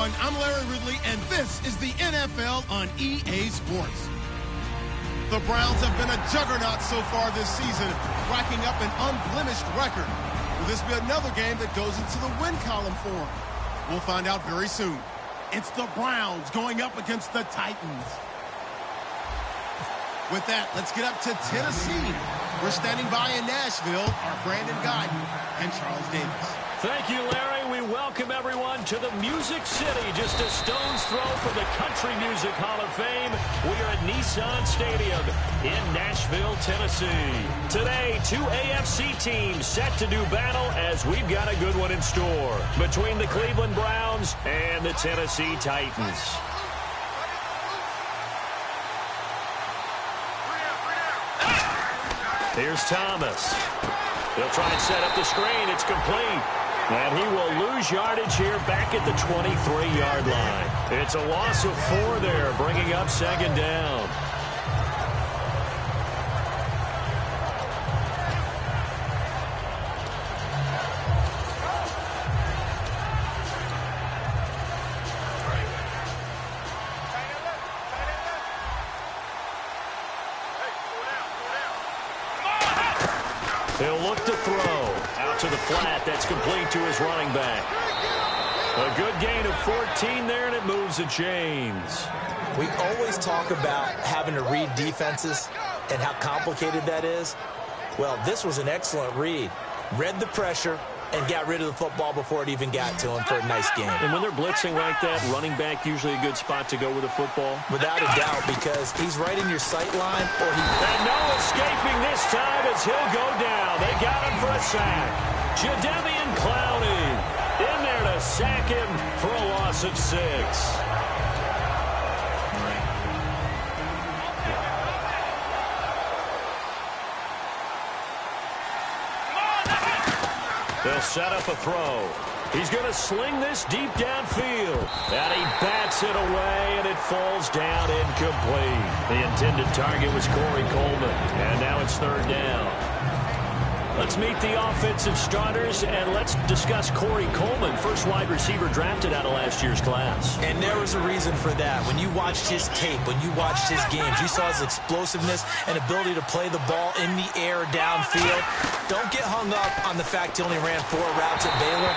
everyone. I'm Larry Ridley, and this is the NFL on EA Sports. The Browns have been a juggernaut so far this season, racking up an unblemished record. Will this be another game that goes into the win column for them? We'll find out very soon. It's the Browns going up against the Titans. With that, let's get up to Tennessee. We're standing by in Nashville, our Brandon Guyton and Charles Davis. Thank you, Larry. We welcome everyone to the Music City, just a stone's throw from the Country Music Hall of Fame. We are at Nissan Stadium in Nashville, Tennessee. Today, two AFC teams set to do battle as we've got a good one in store between the Cleveland Browns and the Tennessee Titans. Here's Thomas. He'll try and set up the screen. It's complete. And he will lose yardage here back at the 23-yard line. It's a loss of 4 there, bringing up second down. He'll look to throw. Out to the flat. That's complete to his running back. A good gain of 14 there, and it moves the chains. We always talk about having to read defenses and how complicated that is. Well, this was an excellent read. Read the pressure and got rid of the football before it even got to him for a nice game. And when they're blitzing like that, running back usually a good spot to go with a football? Without a doubt, because he's right in your sight line. And no escaping this time as he'll go down. They got him for a sack. Jadeveon Clowney in there to sack him for a loss of 6. They'll set up a throw. He's going to sling this deep downfield. And he bats it away, and it falls down incomplete. The intended target was Corey Coleman. And now it's third down. Let's meet the offensive starters, and let's discuss Corey Coleman, first wide receiver drafted out of last year's class. And there was a reason for that. When you watched his tape, when you watched his games, you saw his explosiveness and ability to play the ball in the air downfield. Don't get hung up on the fact he only ran 4 routes at Baylor.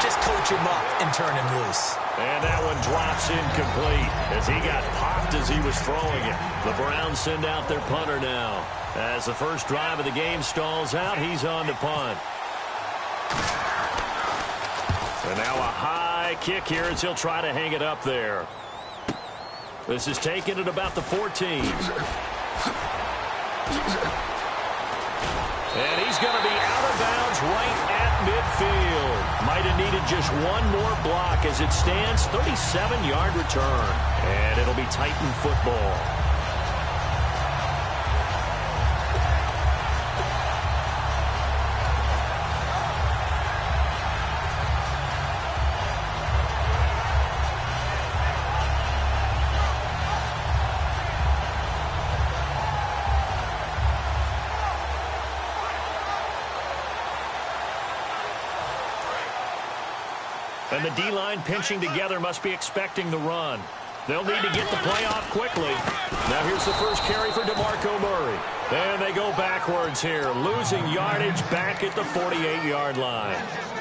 Just coach him up and turn him loose. And that one drops incomplete as he got popped as he was throwing it. The Browns send out their punter now. As the first drive of the game stalls out, he's on to punt. And now a high kick here as he'll try to hang it up there. This is taken at about the 14. And he's going to be out of bounds right at midfield. Might have needed just one more block as it stands. 37-yard return. And it'll be Titan football. And the D-line pinching together must be expecting the run. They'll need to get the play off quickly. Now here's the first carry for DeMarco Murray. And they go backwards here, losing yardage back at the 48-yard line.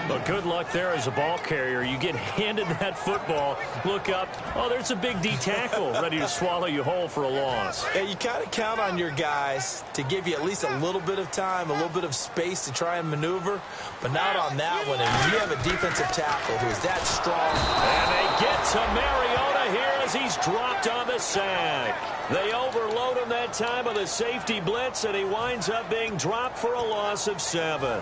But good luck there as a ball carrier. You get handed that football, look up, oh, there's a big D tackle ready to swallow you whole for a loss. Yeah, you kind of count on your guys to give you at least a little bit of time, a little bit of space to try and maneuver, but not on that one. And you have a defensive tackle who's that strong. And they get to Mariota here as he's dropped on the sack. They overload him that time with a safety blitz, and he winds up being dropped for a loss of 7.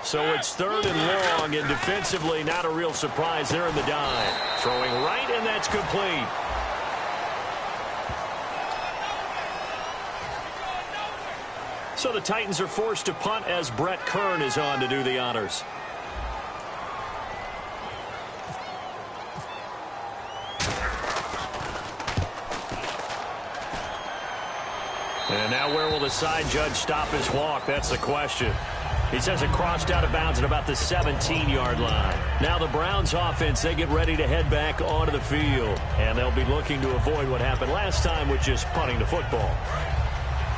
So it's third and long, and defensively not a real surprise there in the dive. Throwing right, and that's complete. So the Titans are forced to punt as Brett Kern is on to do the honors. now where will the side judge stop his walk? That's the question. He says it crossed out of bounds at about the 17-yard line. Now the Browns offense, they get ready to head back onto the field. And they'll be looking to avoid what happened last time with just punting the football.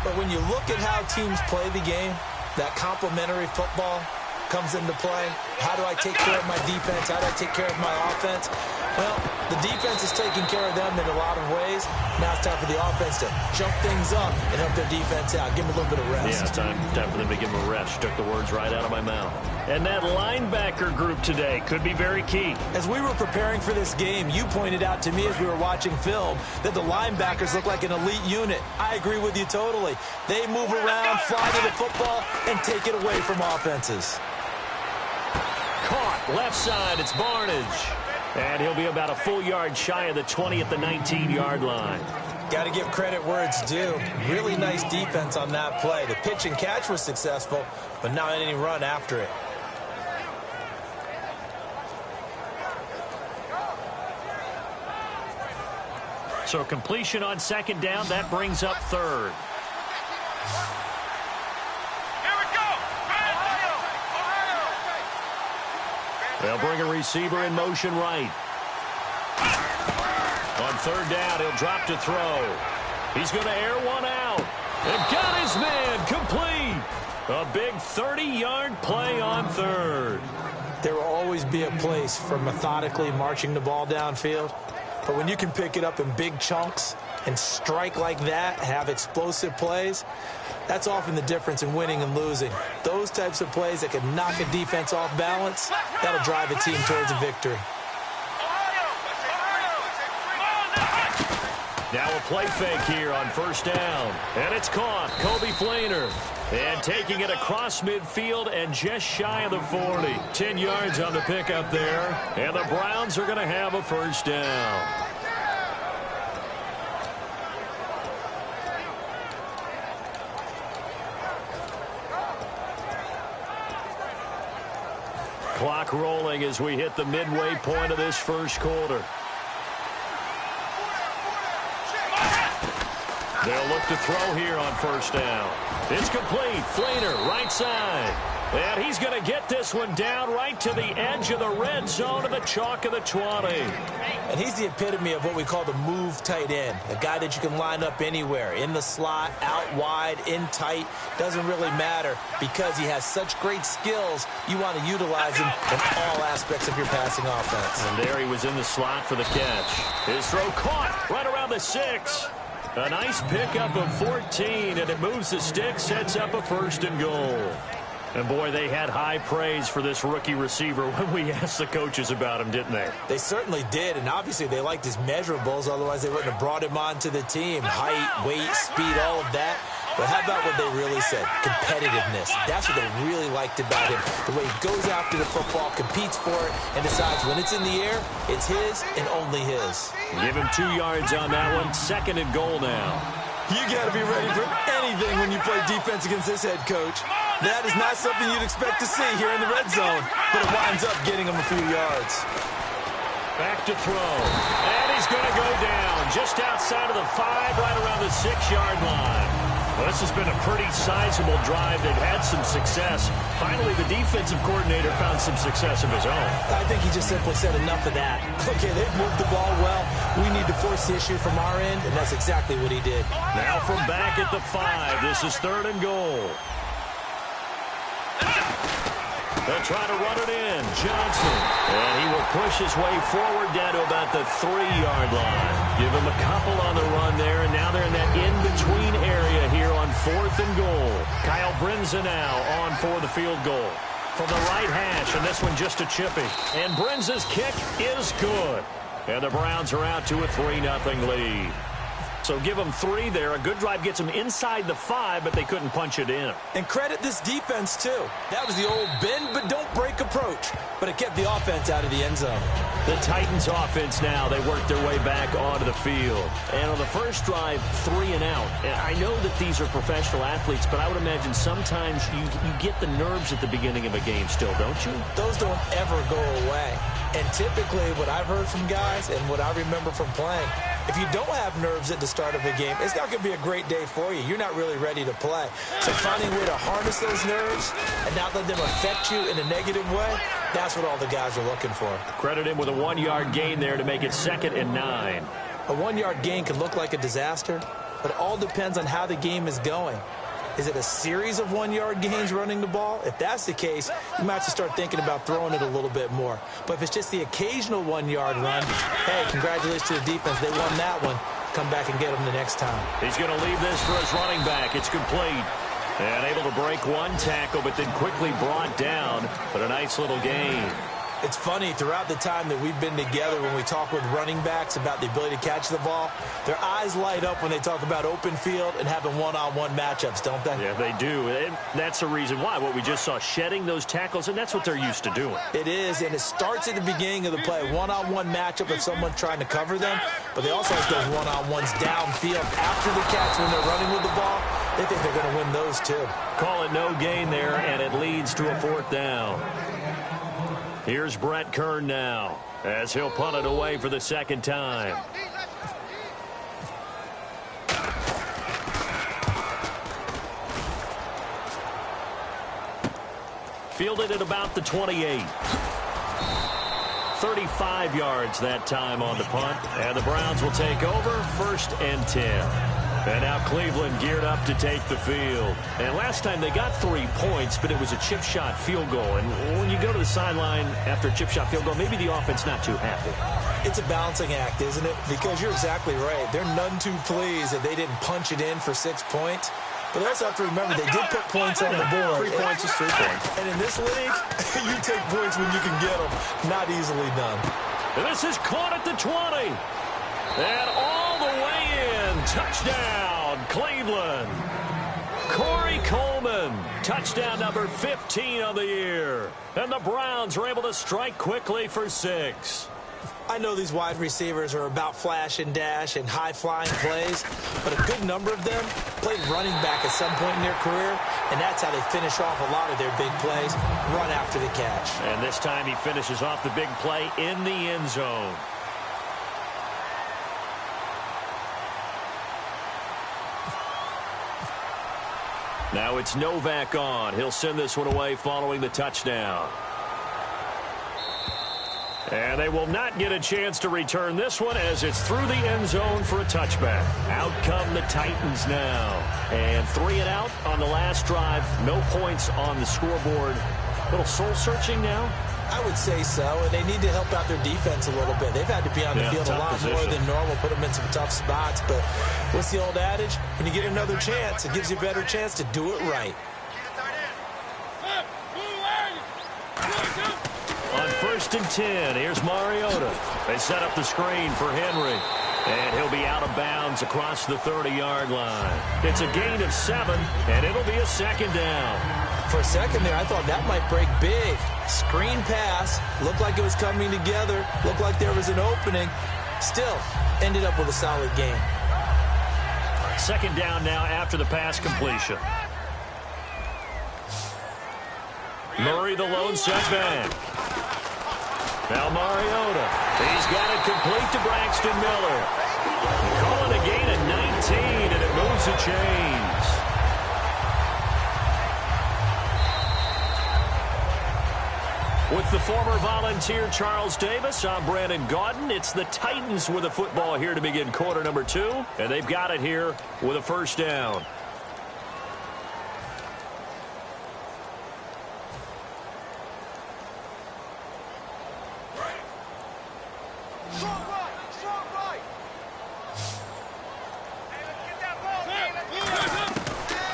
But when you look at how teams play the game, that complementary football comes into play. How do I take care of my defense? How do I take care of my offense? Well, the defense is taking care of them in a lot of ways. Now it's time for the offense to jump things up and help their defense out. Give them a little bit of rest. Yeah, time for them to give them a rest. Took the words right out of my mouth. And that linebacker group today could be very key. As we were preparing for this game, you pointed out to me as we were watching film that the linebackers look like an elite unit. I agree with you totally. They move around, fly to the football, and take it away from offenses. Caught left side. It's Barnage. And he'll be about a full yard shy of the 20 at the 19-yard line. Got to give credit where it's due. Really nice defense on that play. The pitch and catch was successful, but not any run after it. So completion on second down. That brings up third. They'll bring a receiver in motion right. On third down, he'll drop to throw. He's going to air one out. And got his man complete. A big 30-yard play on third. There will always be a place for methodically marching the ball downfield. But when you can pick it up in big chunks and strike like that, have explosive plays, that's often the difference in winning and losing. Those types of plays that can knock a defense off balance, that'll drive a team towards a victory. Now a play fake here on first down. And it's caught. Kobe Flainer. And taking it across midfield and just shy of the 40. 10 yards on the pickup there. And the Browns are going to have a first down. Clock rolling as we hit the midway point of this first quarter. They'll look to throw here on first down. It's complete. Flainer, right side. And he's going to get this one down right to the edge of the red zone of the chalk of the 20. And he's the epitome of what we call the move tight end. A guy that you can line up anywhere. In the slot, out wide, in tight. Doesn't really matter because he has such great skills. You want to utilize him in all aspects of your passing offense. And there he was in the slot for the catch. His throw caught right around the 6. A nice pickup of 14, and it moves the stick, sets up a first and goal. And, boy, they had high praise for this rookie receiver when we asked the coaches about him, didn't they? They certainly did, and obviously they liked his measurables. Otherwise, they wouldn't have brought him onto the team. Height, weight, speed, all of that. But how about what they really said? Competitiveness. That's what they really liked about him. The way he goes after the football, competes for it, and decides when it's in the air, it's his and only his. Give him 2 yards on that one. Second and goal now. You got to be ready for anything when you play defense against this head coach. That is not something you'd expect to see here in the red zone, but it winds up getting him a few yards. Back to throw. And he's going to go down just outside of the 5, right around the 6-yard line. Well, this has been a pretty sizable drive. They've had some success. Finally, the defensive coordinator found some success of his own. I think he just simply said enough of that. Okay, they've moved the ball well. We need to force the issue from our end, and that's exactly what he did. Now from back at the 5, this is third and goal. They'll try to run it in. Johnson. And he will push his way forward down to about the 3-yard line. Give him a couple on the run there, and now they're in that in-between area here on fourth and goal. Kyle Brinza now on for the field goal. From the right hash, and this one just a chippy. And Brinza's kick is good. And the Browns are out to a 3-0 lead. So give them 3 there. A good drive gets them inside the 5, but they couldn't punch it in. And credit this defense, too. That was the old bend but don't break approach, but it kept the offense out of the end zone. The Titans offense now, they work their way back onto the field. And on the first drive, 3 and out. And I know that these are professional athletes, but I would imagine sometimes you get the nerves at the beginning of a game still, don't you? Those don't ever go away. And typically what I've heard from guys and what I remember from playing, If you don't have nerves at the start of a game, it's not going to be a great day for you. You're not really ready to play. So finding a way to harness those nerves and not let them affect you in a negative way, that's what all the guys are looking for. Credit him with a 1-yard gain there to make it 2nd and 9. A 1-yard gain can look like a disaster, but it all depends on how the game is going. Is it a series of 1-yard gains running the ball? If that's the case, you might have to start thinking about throwing it a little bit more. But if it's just the occasional 1-yard run, hey, congratulations to the defense. They won that one. Come back and get them the next time. He's going to leave this for his running back. It's complete. And able to break one tackle, but then quickly brought down. But a nice little gain. It's funny, throughout the time that we've been together, when we talk with running backs about the ability to catch the ball, their eyes light up when they talk about open field and having one-on-one matchups, don't they? Yeah, they do. And that's the reason why. What we just saw, shedding those tackles, and that's what they're used to doing. It is, and it starts at the beginning of the play. One-on-one matchup if someone's trying to cover them, but they also have those one-on-ones downfield after the catch when they're running with the ball. They think they're going to win those, too. Call it no gain there, and it leads to a 4th down. Here's Brett Kern now, as he'll punt it away for the 2nd time. Fielded at about the 28. 35 yards that time on the punt, and the Browns will take over 1st and 10. And now Cleveland geared up to take the field. And last time they got 3 points, but it was a chip shot field goal. And when you go to the sideline after a chip shot field goal, maybe the offense not too happy. It's a balancing act, isn't it? Because you're exactly right. They're none too pleased that they didn't punch it in for 6 points. But they also have to remember they did put points on the board. 3 points is 3 points. And in this league, you take points when you can get them. Not easily done. And this is caught at the 20. And all the way in. Touchdown, Cleveland. Corey Coleman. Touchdown number 15 of the year. And the Browns are able to strike quickly for 6. I know these wide receivers are about flash and dash and high-flying plays, but a good number of them played running back at some point in their career, and that's how they finish off a lot of their big plays, run after the catch. And this time he finishes off the big play in the end zone. Now it's Novak on. He'll send this one away following the touchdown. And they will not get a chance to return this one as it's through the end zone for a touchback. Out come the Titans now. And 3 and out on the last drive. No points on the scoreboard. A little soul-searching now? I would say so, and they need to help out their defense a little bit. They've had to be on the field a lot more than normal, put them in some tough spots. But what's the old adage? When you get another chance, it gives you a better chance to do it right. On 1st and 10, here's Mariota. They set up the screen for Henry. And he'll be out of bounds across the 30-yard line. It's a gain of 7, and it'll be a 2nd down. For a second there, I thought that might break big. Screen pass. Looked like it was coming together. Looked like there was an opening. Still, ended up with a solid gain. 2nd down now after the pass completion. Murray, the lone setback. Now Mariota. He's got it complete to Braxton Miller. Calling a gain of 19, and it moves the chains. With the former Volunteer Charles Davis, I'm Brandon Gaudin. It's the Titans with the football here to begin quarter number 2, and they've got it here with a 1st down.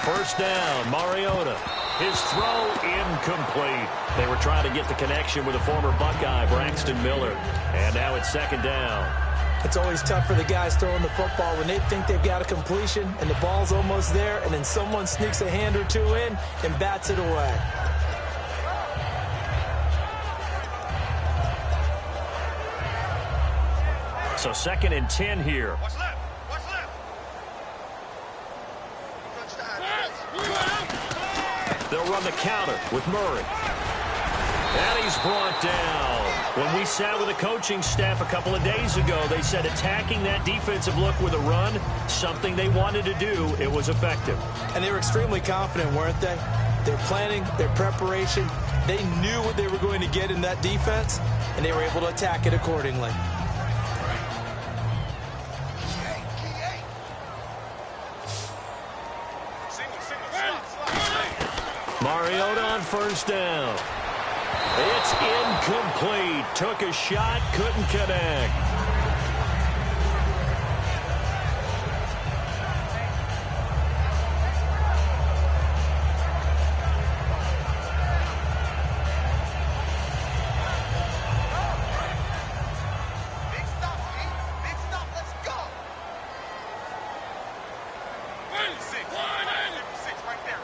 First down, Mariota. His throw incomplete. They were trying to get the connection with a former Buckeye, Braxton Miller. And now it's 2nd down. It's always tough for the guys throwing the football when they think they've got a completion and the ball's almost there, and then someone sneaks a hand or two in and bats it away. So 2nd and 10 here. What's left? What's left? They'll run the counter with Murray. And he's brought down. When we sat with the coaching staff a couple of days ago, they said attacking that defensive look with a run, something they wanted to do, it was effective. And they were extremely confident, weren't they? Their planning, their preparation, they knew what they were going to get in that defense, and they were able to attack it accordingly. Mariota on first down. It's incomplete. Took a shot, couldn't connect. Big stop, Pete. Big stop. Let's go. 56. 56. Right there.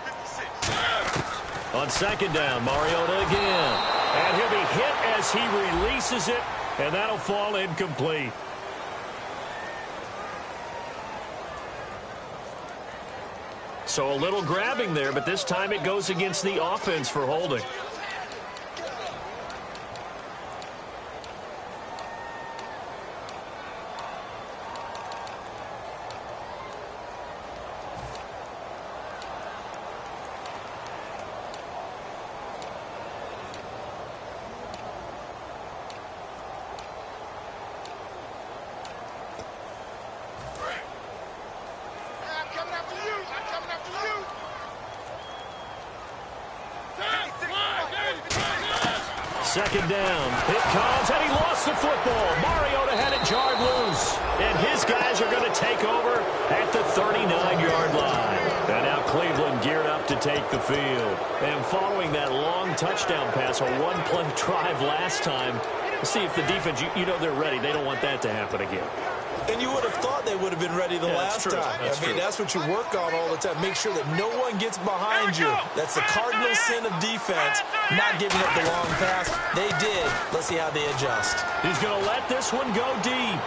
56. On second down, Mariota again. And he'll be hit as he releases it, and that'll fall incomplete. So a little grabbing there, but this time it goes against the offense for holding. Second down. It comes, and he lost the football. Mariota had it jarred loose. And his guys are going to take over at the 39-yard line. And now Cleveland geared up to take the field. And following that long touchdown pass, a one-play drive last time, see if the defense, you know they're ready. They don't want that to happen again. And you would have thought they would have been ready the last time. That's what you work on all the time. Make sure that no one gets behind you. That's the cardinal sin of defense, not giving up the long pass. They did. Let's see how they adjust. He's going to let this one go deep.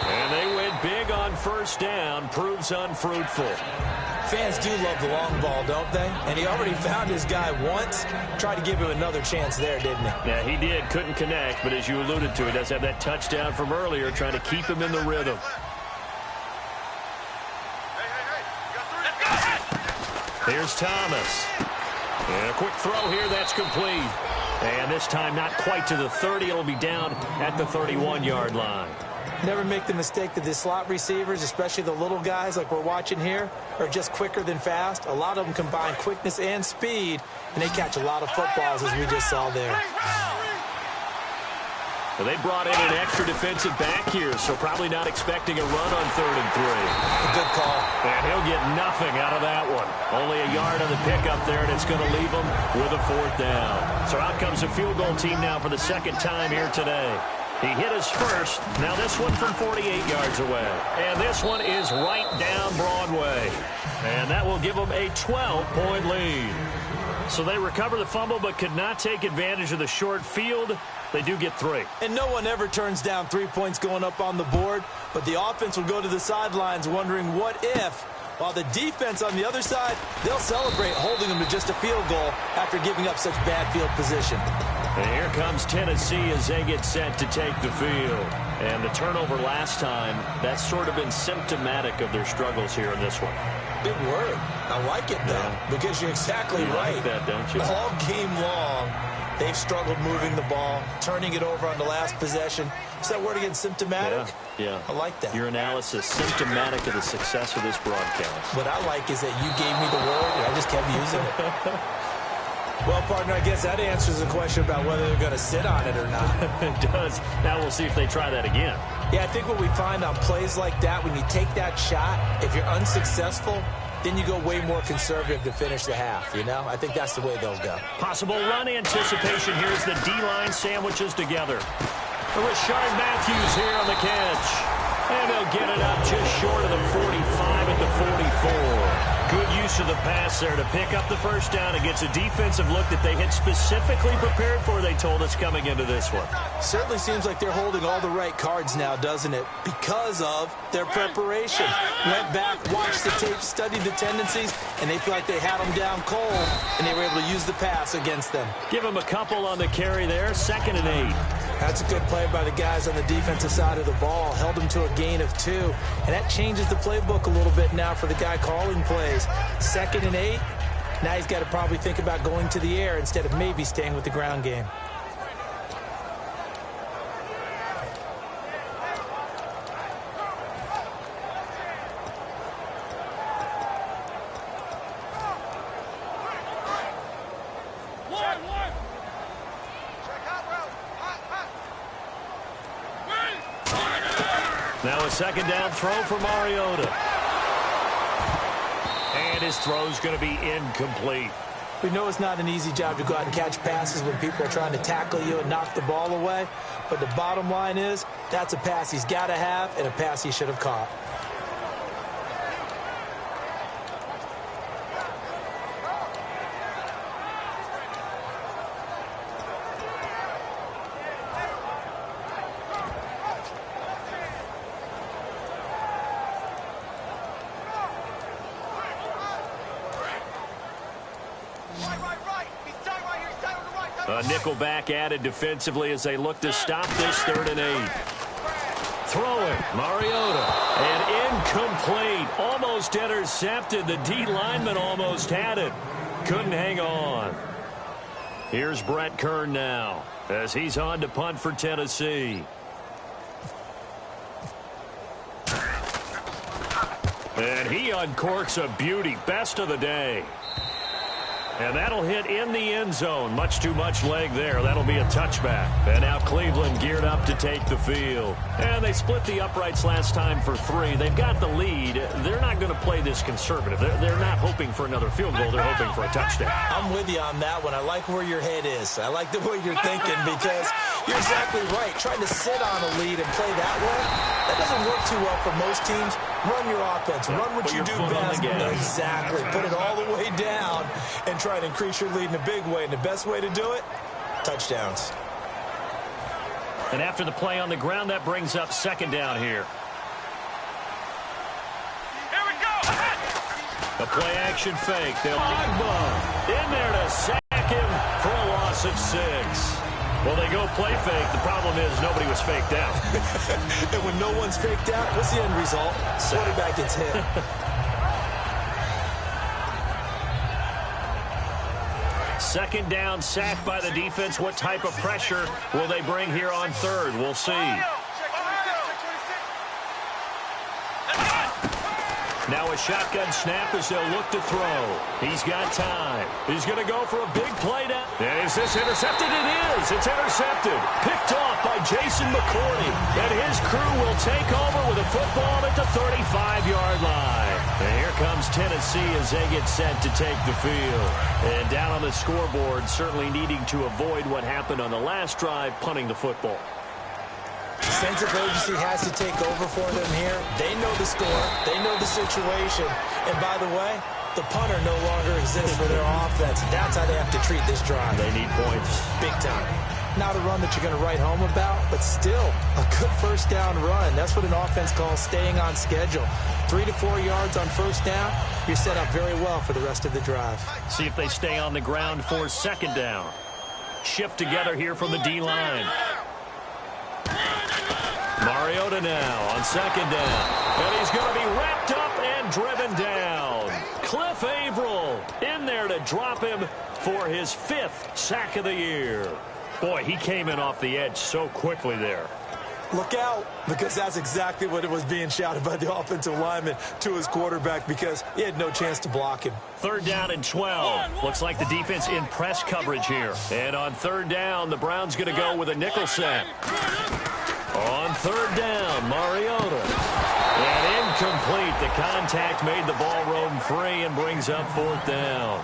And they went big on first down. Proves unfruitful. Fans do love the long ball, don't they? And he already found his guy once. Tried to give him another chance there, didn't he? Yeah, he did. Couldn't connect, but as you alluded to, he does have that touchdown from earlier, trying to keep him in the rhythm. Here's Thomas. And a quick throw here, that's complete. And this time not quite to the 30. It'll be down at the 31-yard line. Never make the mistake that the slot receivers, especially the little guys like we're watching here, are just quicker than fast. A lot of them combine quickness and speed, and they catch a lot of footballs, as we just saw there. Well, they brought in an extra defensive back here, so probably not expecting a run on 3rd and 3. A good call. And he'll get nothing out of that one. Only a yard on the pickup there, and it's going to leave him with a 4th down. So out comes a field goal team now for the second time here today. He hit his first. Now this one from 48 yards away. And this one is right down Broadway. And that will give them a 12-point lead. So they recover the fumble but could not take advantage of the short field. They do get 3. And no one ever turns down 3 points going up on the board. But the offense will go to the sidelines wondering what if. While the defense on the other side, they'll celebrate holding them to just a field goal after giving up such bad field position. And here comes Tennessee as they get set to take the field. And the turnover last time, that's sort of been symptomatic of their struggles here in this one. Big word. I like it, though, because you're exactly right. You like that, don't you? All game long, they've struggled moving the ball, turning it over on the last possession. Is that word again, symptomatic? Yeah. I like that. Your analysis, symptomatic of the success of this broadcast. What I like is that you gave me the word, and I just kept using it. Well, partner, I guess that answers the question about whether they're going to sit on it or not. It does. Now we'll see if they try that again. Yeah, I think what we find on plays like that, when you take that shot, if you're unsuccessful, then you go way more conservative to finish the half, you know? I think that's the way they'll go. Possible run anticipation here as the D-line sandwiches together. Rashard Matthews here on the catch. And they'll get it up just short of the 45 at the 44. Good use of the pass there to pick up the first down against a defensive look that they had specifically prepared for, they told us, coming into this one. Certainly seems like they're holding all the right cards now, doesn't it? Because of their preparation. Went back, watched the tape, studied the tendencies, and they feel like they had them down cold, and they were able to use the pass against them. Give them a couple on the carry there, 2nd and 8. That's a good play by the guys on the defensive side of the ball. Held them to a gain of 2. And that changes the playbook a little bit now for the guy calling plays. 2nd and 8. Now he's got to probably think about going to the air instead of maybe staying with the ground game. Now a 2nd down throw for Mariota. And his throw's going to be incomplete. We know it's not an easy job to go out and catch passes when people are trying to tackle you and knock the ball away. But the bottom line is, that's a pass he's got to have and a pass he should have caught. A nickelback added defensively as they look to stop this 3rd and 8. Throwing, Mariota, and incomplete. Almost intercepted. The D lineman almost had it. Couldn't hang on. Here's Brett Kern now as he's on to punt for Tennessee. And he uncorks a beauty. Best of the day. And that'll hit in the end zone. Much too much leg there. That'll be a touchback. And now Cleveland geared up to take the field. And they split the uprights last time for 3. They've got the lead. They're not going to play this conservative. They're not hoping for another field goal. They're hoping for a touchdown. I'm with you on that one. I like where your head is. I like the way you're thinking because you're exactly right. Trying to sit on a lead and play that way, that doesn't work too well for most teams. Run your offense. Run what you do best. Exactly. Put it all the way down and try to increase your lead in a big way. And the best way to do it, touchdowns. And after the play on the ground, that brings up 2nd down here. Here we go. A play-action fake. They'll in there to sack him for a loss of 6. Well, they go play fake. The problem is nobody was faked out. And when no one's faked out, what's the end result? Quarterback gets hit. 2nd down, sacked by the defense. What type of pressure will they bring here on 3rd? We'll see. Now a shotgun snap as they'll look to throw. He's got time. He's going to go for a big play down. And is this intercepted? It is. It's intercepted. Picked off by Jason McCourty. And his crew will take over with a football at the 35-yard line. And here comes Tennessee as they get set to take the field. And down on the scoreboard, certainly needing to avoid what happened on the last drive, punting the football. Sense of urgency has to take over for them here. They know the score. They know the situation. And by the way, the punter no longer exists for their offense. That's how they have to treat this drive. They need points. Big time. Not a run that you're going to write home about, but still a good 1st down run. That's what an offense calls staying on schedule. 3 to 4 yards on 1st down. You're set up very well for the rest of the drive. See if they stay on the ground for 2nd down. Shift together here from the D-line. Mariota now on 2nd down. And he's going to be wrapped up and driven down. Cliff Averill in there to drop him for his 5th sack of the year. Boy, he came in off the edge so quickly there. Look out, because that's exactly what it was being shouted by the offensive lineman to his quarterback because he had no chance to block him. 3rd down and 12. Looks like the defense in press coverage here. And on 3rd down, the Browns going to go with a nickel set. On 3rd down, Mariota. And incomplete. The contact made the ball roam free and brings up 4th down.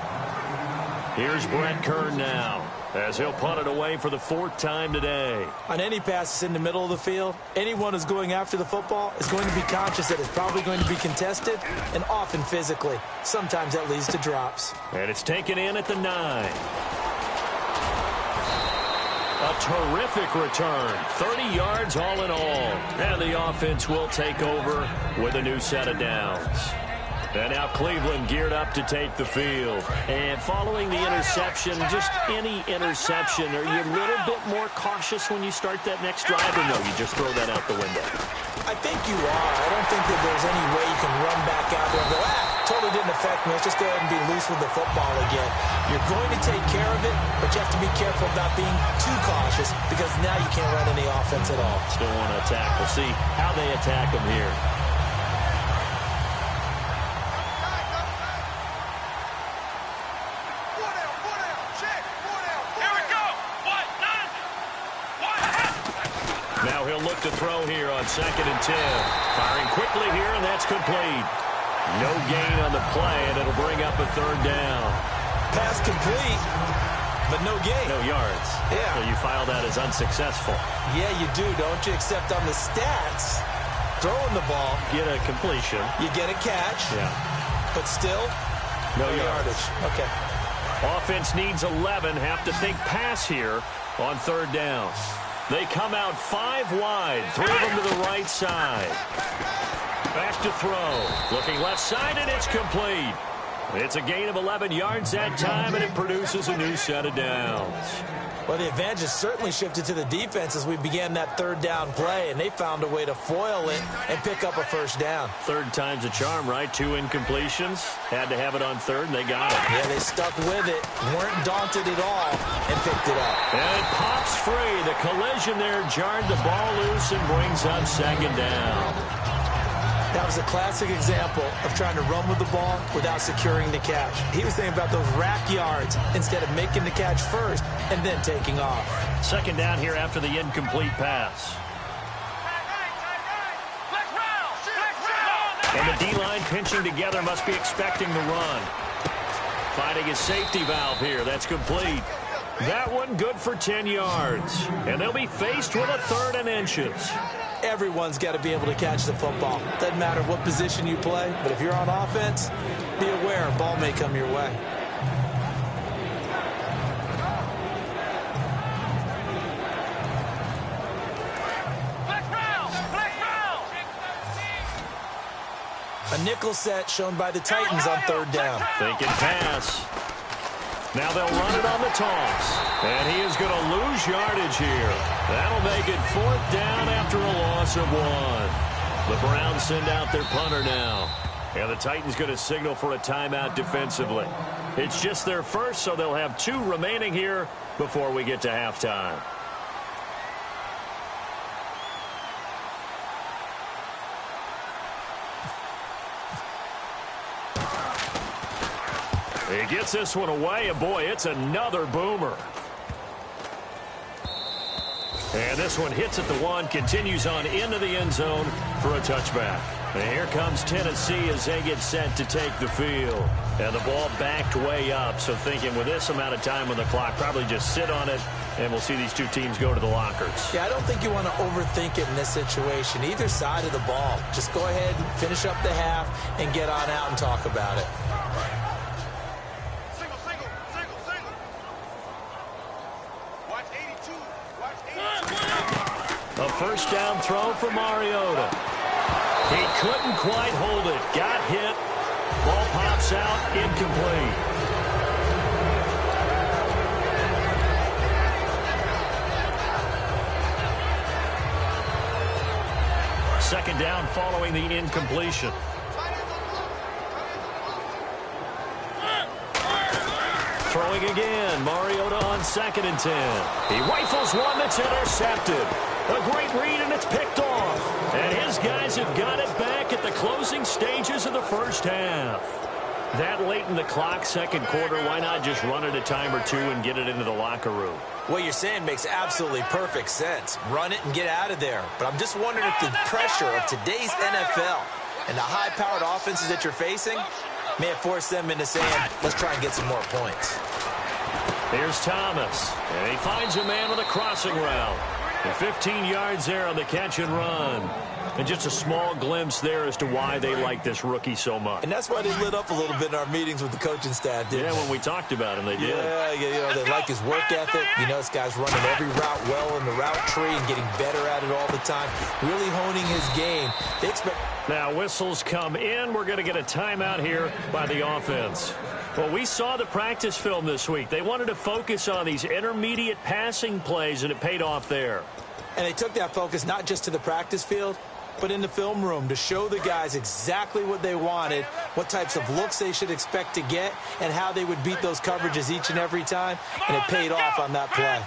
Here's Brett Kern now as he'll punt it away for the 4th time today. On any passes in the middle of the field, anyone who's going after the football is going to be conscious that it's probably going to be contested and often physically. Sometimes that leads to drops. And it's taken in at the 9. A terrific return. 30 yards all in all. And the offense will take over with a new set of downs. And now Cleveland geared up to take the field. And following the interception, just any interception, are you a little bit more cautious when you start that next drive, or no, you just throw that out the window? I think you are. I don't think that there's any way you can run back out there and go, totally didn't affect me. Let's just go ahead and be loose with the football again. You're going to take care of it, but you have to be careful about being too cautious because now you can't run any offense at all. Still want to attack. We'll see how they attack them here. Now he'll look to throw here on 2nd and 10. Firing quickly here, and that's complete. No gain on the play, and it'll bring up a 3rd down. Pass complete, but no gain. No yards. Yeah. So you file that as unsuccessful. Yeah, you do, don't you? Except on the stats, throwing the ball. Get a completion. You get a catch. Yeah. But still, no yardage. Okay. Offense needs 11. Have to think pass here on 3rd down. They come out 5 wide. 3 of them to the right side. Back to throw. Looking left side, and it's complete. It's a gain of 11 yards that time, and it produces a new set of downs. Well, the advantage has certainly shifted to the defense as we began that 3rd down play, and they found a way to foil it and pick up a 1st down. 3rd time's a charm, right? 2 incompletions. Had to have it on 3rd, and they got it. Yeah, they stuck with it, weren't daunted at all, and picked it up. And it pops free. The collision there jarred the ball loose and brings up 2nd down. That was a classic example of trying to run with the ball without securing the catch. He was thinking about those rack yards instead of making the catch first and then taking off. 2nd down here after the incomplete pass. And the D-line pinching together must be expecting the run. Finding his safety valve here. That's complete. That one good for 10 yards. And they'll be faced with a 3rd and inches. Everyone's got to be able to catch the football. Doesn't matter what position you play, but if you're on offense, be aware a ball may come your way. A nickel set shown by the Titans on 3rd down. Thinking pass. Now they'll run it on the toss. And he is going to lose yardage here. That'll make it 4th down after a loss of 1. The Browns send out their punter now. And the Titans going to signal for a timeout defensively. It's just their first, so they'll have 2 remaining here before we get to halftime. He gets this one away, and boy, it's another boomer. And this one hits at the 1, continues on into the end zone for a touchback. And here comes Tennessee as they get set to take the field. And the ball backed way up, so thinking with this amount of time on the clock, probably just sit on it, and we'll see these 2 teams go to the lockers. Yeah, I don't think you want to overthink it in this situation. Either side of the ball. Just go ahead and finish up the half and get on out and talk about it. A 1st down throw for Mariota. He couldn't quite hold it. Got hit. Ball pops out. Incomplete. Second down following the incompletion. Throwing again. Mariota on 2nd and 10. He rifles one that's intercepted. A great read, and it's picked off. And his guys have got it back at the closing stages of the 1st half. That late in the clock, 2nd quarter, why not just run it a time or 2 and get it into the locker room? What you're saying makes absolutely perfect sense. Run it and get out of there. But I'm just wondering if the pressure of today's NFL and the high-powered offenses that you're facing may have forced them into saying, let's try and get some more points. Here's Thomas, and he finds a man with a crossing route. And 15 yards there on the catch and run. And just a small glimpse there as to why they like this rookie so much. And that's why they lit up a little bit in our meetings with the coaching staff, didn't they? When we talked about him, they did. Yeah, you know, they like his work ethic. You know, this guy's running every route well in the route tree and getting better at it all the time, really honing his game. They expect... Now, whistles come in. We're going to get a timeout here by the offense. Well, we saw the practice film this week. They wanted to focus on these intermediate passing plays, and it paid off there. And they took that focus not just to the practice field, but in the film room to show the guys exactly what they wanted, what types of looks they should expect to get, and how they would beat those coverages each and every time, and it paid off on that play.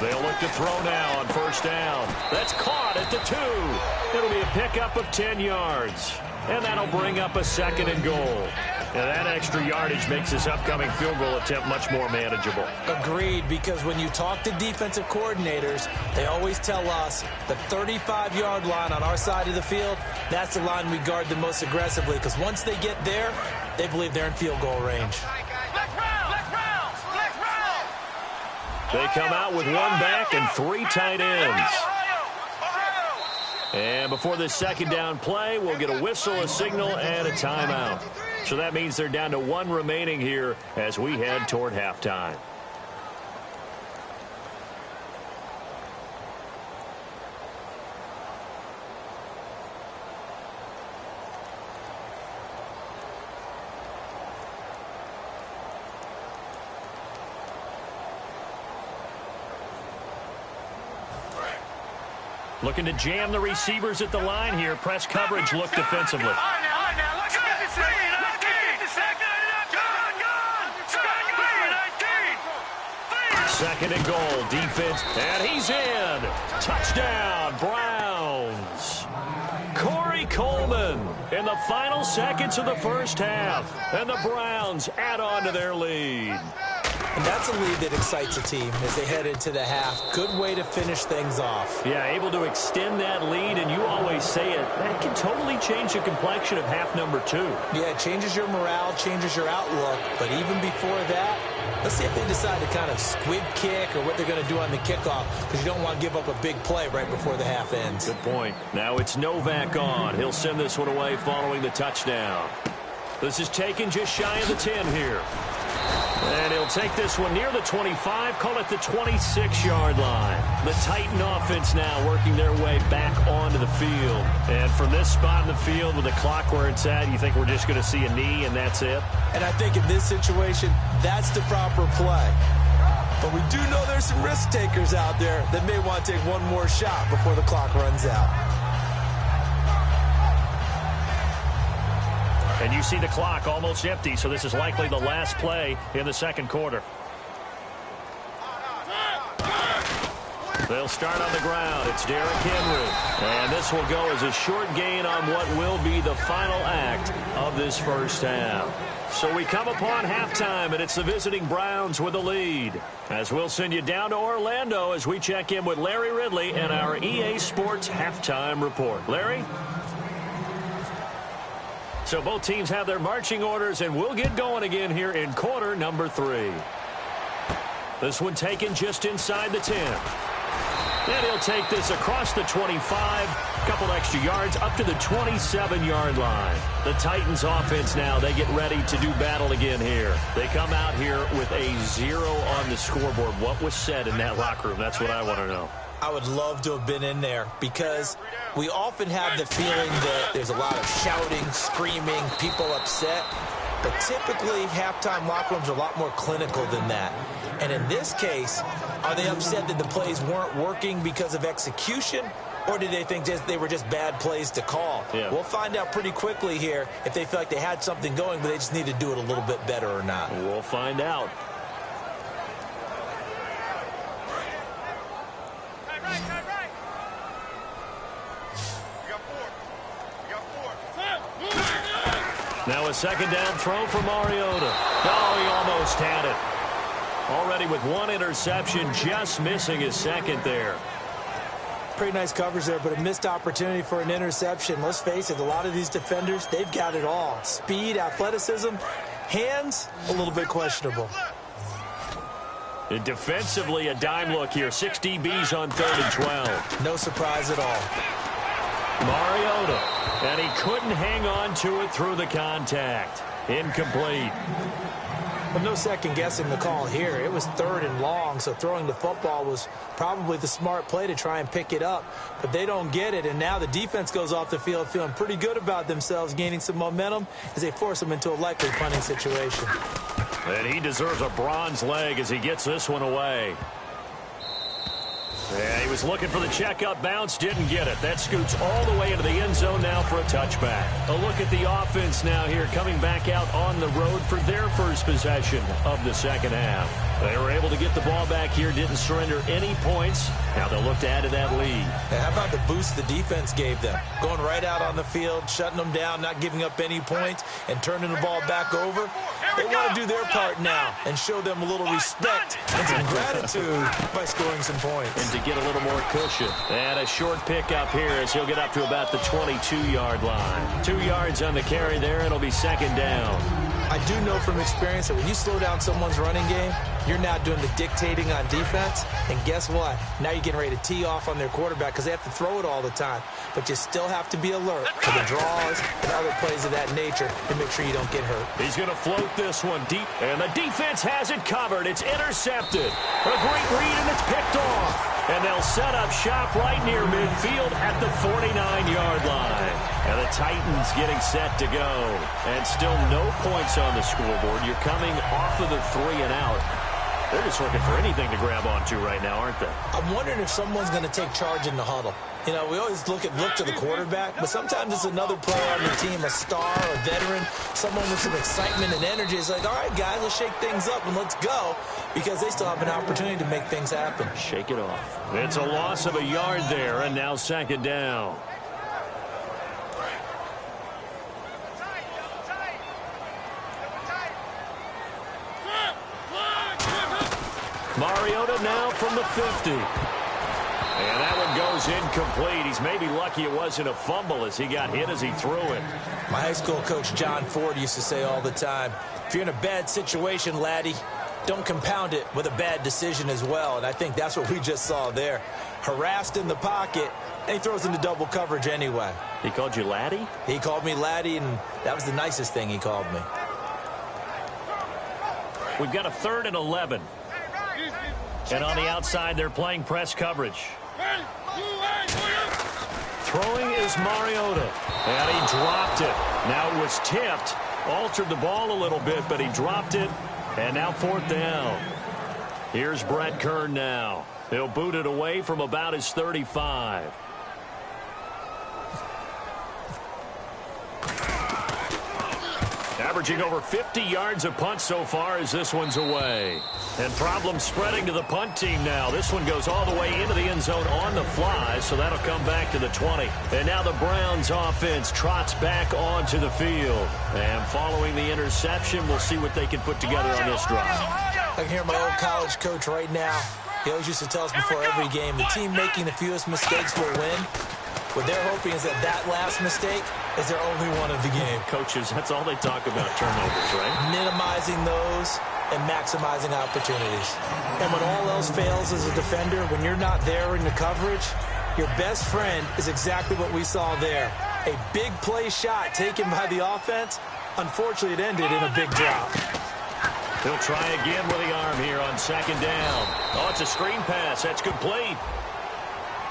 They'll look to throw now on first down. That's caught at the 2. It'll be a pickup of 10 yards. And that'll bring up a 2nd and goal. And that extra yardage makes this upcoming field goal attempt much more manageable. Agreed, because when you talk to defensive coordinators, they always tell us the 35-yard line on our side of the field, that's the line we guard the most aggressively, because once they get there, they believe they're in field goal range. They come out with 1 back and 3 tight ends. And before this second down play, we'll get a whistle, a signal, and a timeout. So that means they're down to 1 remaining here as we head toward halftime. Looking to jam the receivers at the line here. Press coverage look defensively. Second and goal, defense, and he's in. Touchdown, Browns. Corey Coleman in the final seconds of the first half. And the Browns add on to their lead. And that's a lead that excites a team as they head into the half. Good way to finish things off. Yeah, able to extend that lead, and you always say it, that can totally change the complexion of half number 2. Yeah, it changes your morale, changes your outlook. But even before that, let's see if they decide to kind of squib kick or what they're going to do on the kickoff, because you don't want to give up a big play right before the half ends. Good point. Now it's Novak on. He'll send this one away following the touchdown. This is taken just shy of the 10 here. And he'll take this one near the 25, call it the 26-yard line. The Titan offense now working their way back onto the field. And from this spot in the field with the clock where it's at, you think we're just going to see a knee and that's it? And I think in this situation, that's the proper play. But we do know there's some risk takers out there that may want to take one more shot before the clock runs out. And you see the clock almost empty, so this is likely the last play in the second quarter. They'll start on the ground. It's Derrick Henry. And this will go as a short gain on what will be the final act of this first half. So we come upon halftime, and it's the visiting Browns with the lead. As we'll send you down to Orlando as we check in with Larry Ridley and our EA Sports halftime report. Larry? So both teams have their marching orders, and we'll get going again here in quarter number 3. This one taken just inside the 10. And he'll take this across the 25, a couple extra yards up to the 27-yard line. The Titans offense now, they get ready to do battle again here. They come out here with a 0 on the scoreboard. What was said in that locker room? That's what I want to know. I would love to have been in there because we often have the feeling that there's a lot of shouting, screaming, people upset. But typically, halftime locker rooms are a lot more clinical than that. And in this case, are they upset that the plays weren't working because of execution? Or do they think they were just bad plays to call? Yeah. We'll find out pretty quickly here if they feel like they had something going, but they just need to do it a little bit better or not. We'll find out. Now a second down throw for Mariota. Oh, he almost had it. Already with 1 interception, just missing his second there. Pretty nice coverage there, but a missed opportunity for an interception. Let's face it, a lot of these defenders, they've got it all. Speed, athleticism, hands, a little bit questionable. And defensively, a dime look here. 6 DBs on 3rd and 12. No surprise at all. Mariota, and he couldn't hang on to it through the contact. Incomplete. But no second guessing the call here. It was 3rd and long, so throwing the football was probably the smart play to try and pick it up. But they don't get it, and now the defense goes off the field feeling pretty good about themselves, gaining some momentum as they force them into a likely punting situation. And he deserves a bronze leg as he gets this one away. Yeah, he was looking for the checkup bounce, didn't get it. That scoots all the way into the end zone now for a touchback. A look at the offense now here, coming back out on the road for their first possession of the second half. They were able to get the ball back here, didn't surrender any points. Now they'll look to add to that lead. How about the boost the defense gave them? Going right out on the field, shutting them down, not giving up any points, and turning the ball back over. They want to do their part now and show them a little respect and some gratitude by scoring some points. And to get a little more cushion. And a short pickup here as he'll get up to about the 22-yard line. 2 yards on the carry there. It'll be second down. I do know from experience that when you slow down someone's running game, you're now doing the dictating on defense. And guess what? Now you're getting ready to tee off on their quarterback because they have to throw it all the time. But you still have to be alert to the draws and other plays of that nature to make sure you don't get hurt. He's going to float this one deep. And the defense has it covered. It's intercepted. A great read, and it's picked off. And they'll set up shop right near midfield at the 49-yard line. And the Titans getting set to go. And still no points on the scoreboard. You're coming off of the 3 and out. They're just looking for anything to grab onto right now, aren't they? I'm wondering if someone's going to take charge in the huddle. You know, we always look to the quarterback, but sometimes it's another player on the team, a star, a veteran, someone with some excitement and energy. It's like, all right, guys, let's shake things up and let's go, because they still have an opportunity to make things happen. Shake it off. It's a loss of a yard there, and now second down. Mariota now from the 50. And that one goes incomplete. He's maybe lucky it wasn't a fumble as he got hit as he threw it. My high school coach, John Ford, used to say all the time, if you're in a bad situation, laddie, don't compound it with a bad decision as well. And I think that's what we just saw there. Harassed in the pocket, and he throws into double coverage anyway. He called you laddie? He called me laddie, and that was the nicest thing he called me. We've got a 3rd and 11. And on the outside, they're playing press coverage. Throwing is Mariota. And he dropped it. Now it was tipped. Altered the ball a little bit, but he dropped it. And now 4th down. Here's Brett Kern now. He'll boot it away from about his 35. Averaging over 50 yards a punt so far as this one's away. And problems spreading to the punt team now. This one goes all the way into the end zone on the fly, so that'll come back to the 20. And now the Browns offense trots back onto the field. And following the interception, we'll see what they can put together on this drive. I can hear my old college coach right now. He always used to tell us before every game, the team making the fewest mistakes will win. What they're hoping is that last mistake is their only one of the game. Coaches, that's all they talk about, turnovers, right? Minimizing those and maximizing opportunities. And when all else fails as a defender, when you're not there in the coverage, your best friend is exactly what we saw there. A big play shot taken by the offense. Unfortunately, it ended in a big drop. He'll try again with the arm here on second down. Oh, it's a screen pass. That's complete.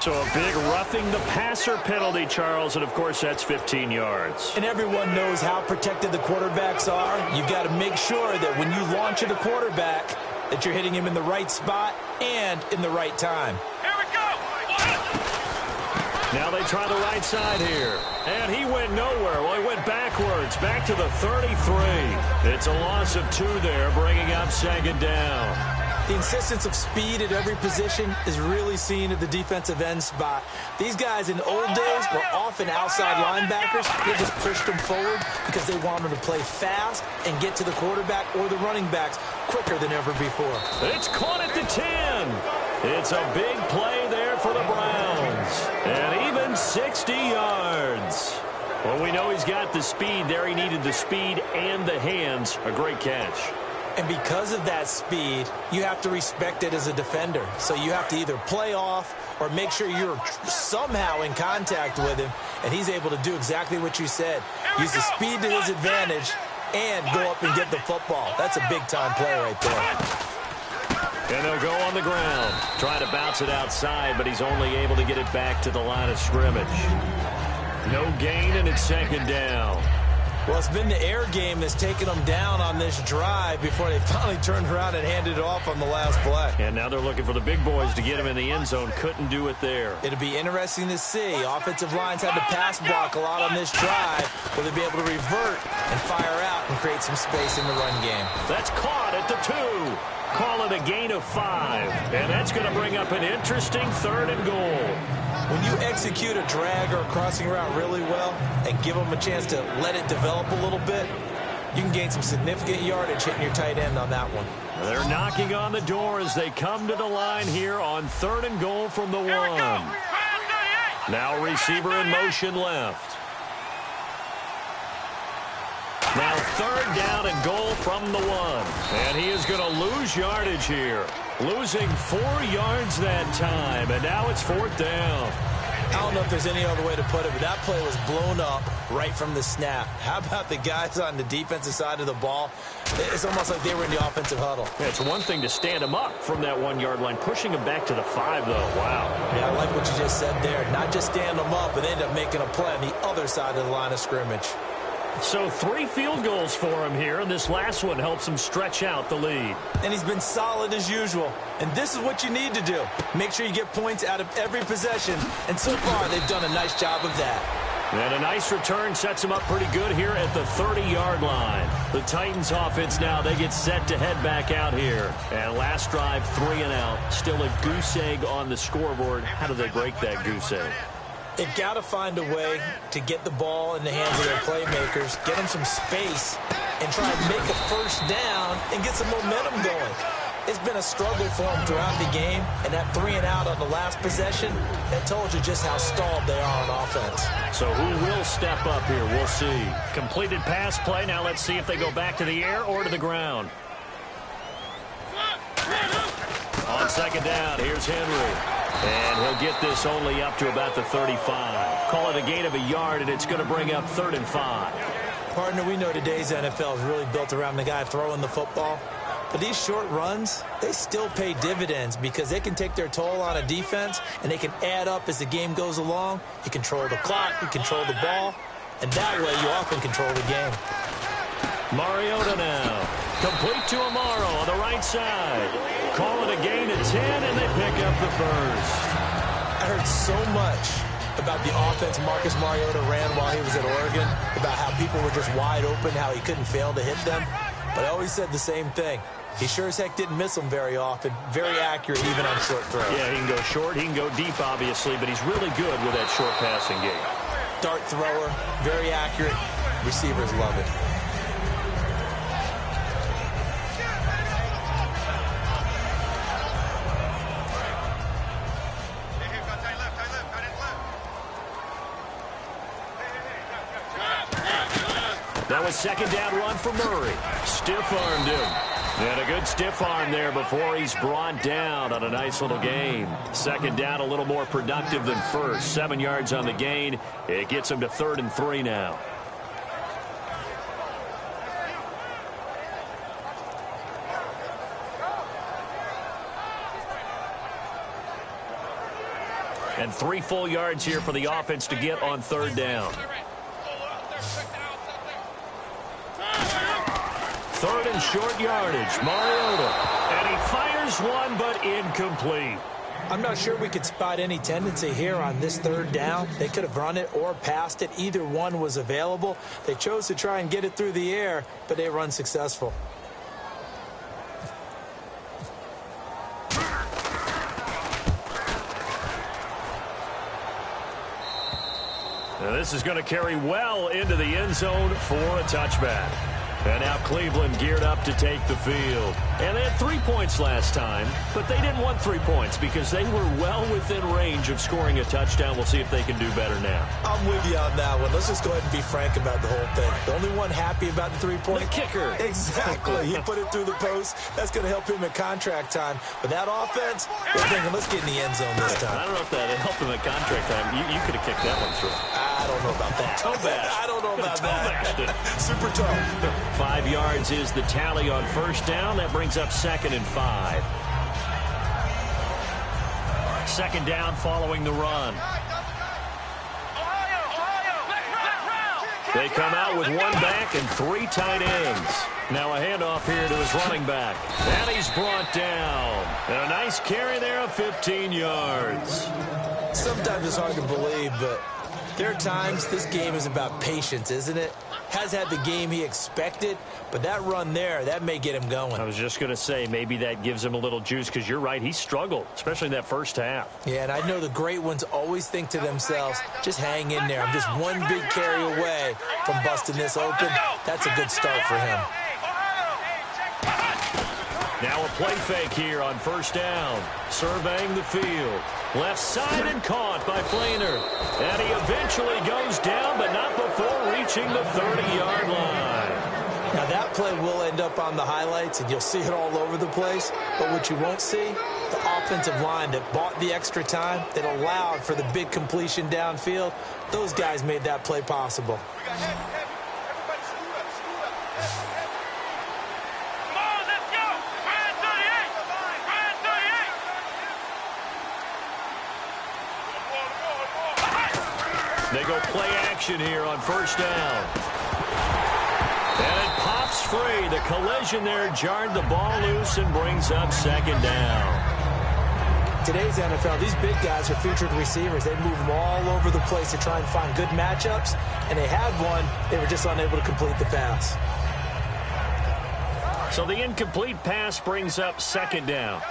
So a big roughing the passer penalty, Charles, and of course that's 15 yards. And everyone knows how protected the quarterbacks are. You've got to make sure that when you launch at a quarterback that you're hitting him in the right spot and in the right time. Here we go. Now they try the right side here. And he went nowhere. Well, he went backwards, back to the 33. It's a loss of 2 there, bringing up second down. The insistence of speed at every position is really seen at the defensive end spot. These guys in old days were often outside linebackers. They just pushed them forward because they wanted to play fast and get to the quarterback or the running backs quicker than ever before. It's caught at the 10. It's a big play there for the Browns. And even 60 yards. Well, we know he's got the speed there. He needed the speed and the hands. A great catch. And because of that speed, you have to respect it as a defender. So you have to either play off or make sure you're somehow in contact with him, and he's able to do exactly what you said. Use the speed to his advantage and go up and get the football. That's a big-time play right there. And they'll go on the ground. Trying to bounce it outside, but he's only able to get it back to the line of scrimmage. No gain, and it's second down. Well, it's been the air game that's taken them down on this drive before they finally turned around and handed it off on the last play. And now they're looking for the big boys to get him in the end zone. Couldn't do it there. It'll be interesting to see. Offensive lines had to pass block a lot on this drive. Will they be able to revert and fire out and create some space in the run game? That's caught at the 2. Call it a gain of 5. And that's going to bring up an interesting 3rd and goal. When you execute a drag or a crossing route really well and give them a chance to let it develop a little bit, you can gain some significant yardage hitting your tight end on that one. They're knocking on the door as they come to the line here on 3rd and goal from the 1. Now receiver in motion left. Now 3rd down and goal from the 1. And he is going to lose yardage here. Losing 4 yards that time, and now it's 4th down. I don't know if there's any other way to put it, but that play was blown up right from the snap. How about the guys on the defensive side of the ball? It's almost like they were in the offensive huddle. Yeah, it's one thing to stand him up from that 1-yard line. Pushing him back to the 5, though. Wow. Yeah, I like what you just said there. Not just stand them up, but end up making a play on the other side of the line of scrimmage. So 3 field goals for him here, and this last one helps him stretch out the lead. And he's been solid as usual. And this is what you need to do. Make sure you get points out of every possession. And so far, they've done a nice job of that. And a nice return sets him up pretty good here at the 30-yard line. The Titans offense now, they get set to head back out here. And last drive, 3 and out. Still a goose egg on the scoreboard. How do they break that goose egg? They've got to find a way to get the ball in the hands of their playmakers, get them some space, and try and make a first down and get some momentum going. It's been a struggle for them throughout the game, and that 3 and out on the last possession, that told you just how stalled they are on offense. So who will step up here? We'll see. Completed pass play. Now let's see if they go back to the air or to the ground. On 2nd down, here's Henry. And he'll get this only up to about the 35. Call it a gain of a yard, and it's going to bring up 3rd and 5. Partner, we know today's NFL is really built around the guy throwing the football. But these short runs, they still pay dividends because they can take their toll on a defense, and they can add up as the game goes along. You control the clock, you control the ball, and that way you often control the game. Mariota now. Complete to Amaro on the right side. Call it a gain of 10, and they pick up the first. I heard so much about the offense Marcus Mariota ran while he was at Oregon, about how people were just wide open, how he couldn't fail to hit them. But I always said the same thing. He sure as heck didn't miss them very often. Very accurate even on short throws. Yeah, he can go short, he can go deep, obviously, but he's really good with that short passing game. Dart thrower, very accurate. Receivers love it. That was 2nd down run for Murray. Stiff-armed him. And a good stiff arm there before he's brought down on a nice little gain. 2nd down a little more productive than first. 7 yards on the gain. It gets him to 3rd and 3 now. And 3 full yards here for the offense to get on 3rd down. 3rd and short yardage. Mariota. And he fires one, but incomplete. I'm not sure we could spot any tendency here on this 3rd down. They could have run it or passed it. Either one was available. They chose to try and get it through the air, but they were unsuccessful. Now this is going to carry well into the end zone for a touchback. And now Cleveland geared up to take the field. And they had 3 points last time, but they didn't want 3 points because they were well within range of scoring a touchdown. We'll see if they can do better now. I'm with you on that one. Let's just go ahead and be frank about the whole thing. The only one happy about the 3-point? The kicker. Exactly. He put it through the post. That's going to help him at contract time. But that offense, we're thinking, let's get in the end zone this time. I don't know if that helped him at contract time. You could have kicked that one through. I don't know about that. Toe bash. I don't know about that. Super toe. 5 yards is the tally on first down. That brings up 2nd and 5. 2nd down following the run. They come out with 1 back and 3 tight ends. Now a handoff here to his running back. And he's brought down. And a nice carry there of 15 yards. Sometimes it's hard to believe, but there are times this game is about patience, isn't it? Has had the game he expected, but that run there, that may get him going. I was just going to say, maybe that gives him a little juice because you're right, he struggled, especially in that first half. Yeah, and I know the great ones always think to themselves, just hang in there. I'm just one big carry away from busting this open. That's a good start for him. Now a play fake here on first down. Surveying the field. Left side and caught by Flainer. And he eventually goes down, but not before reaching the 30-yard line. Now that play will end up on the highlights, and you'll see it all over the place. But what you won't see, the offensive line that bought the extra time, that allowed for the big completion downfield, those guys made that play possible. They go play action here on first down. And it pops free. The collision there jarred the ball loose and brings up 2nd down. Today's NFL, these big guys are featured receivers. They move them all over the place to try and find good matchups. And they had one. They were just unable to complete the pass. So the incomplete pass brings up 2nd down.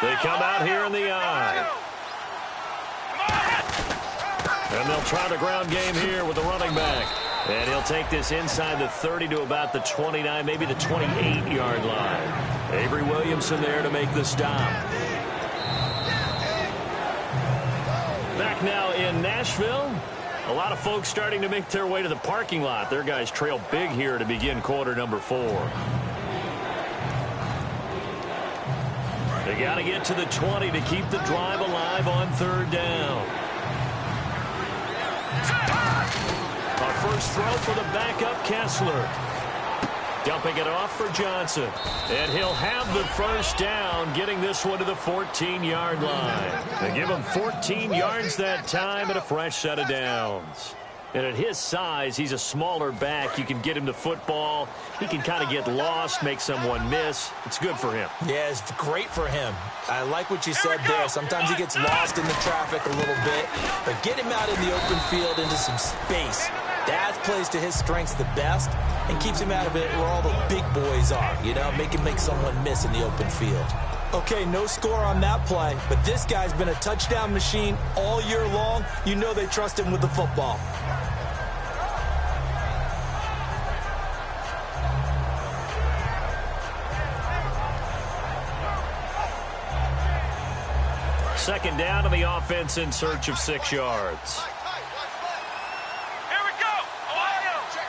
They come out here in the eye. And they'll try the ground game here with the running back. And he'll take this inside the 30 to about the 29, maybe the 28-yard line. Avery Williamson there to make the stop. Back now in Nashville. A lot of folks starting to make their way to the parking lot. Their guys trail big here to begin quarter number 4. They got to get to the 20 to keep the drive alive on 3rd down. Our first throw for the backup Kessler. Dumping it off for Johnson. And he'll have the first down, getting this one to the 14-yard line. They give him 14 yards that time and a fresh set of downs. And at his size, he's a smaller back. You can get him the football. He can kind of get lost, make someone miss. It's good for him. Yeah, it's great for him. I like what you said there. Sometimes he gets lost in the traffic a little bit. But get him out in the open field into some space. That plays to his strengths the best and keeps him out of it where all the big boys are. You know, make him make someone miss in the open field. Okay, no score on that play, but this guy's been a touchdown machine all year long. You know they trust him with the football. Second down to the offense in search of 6 yards. Here we go. Ohio. Check.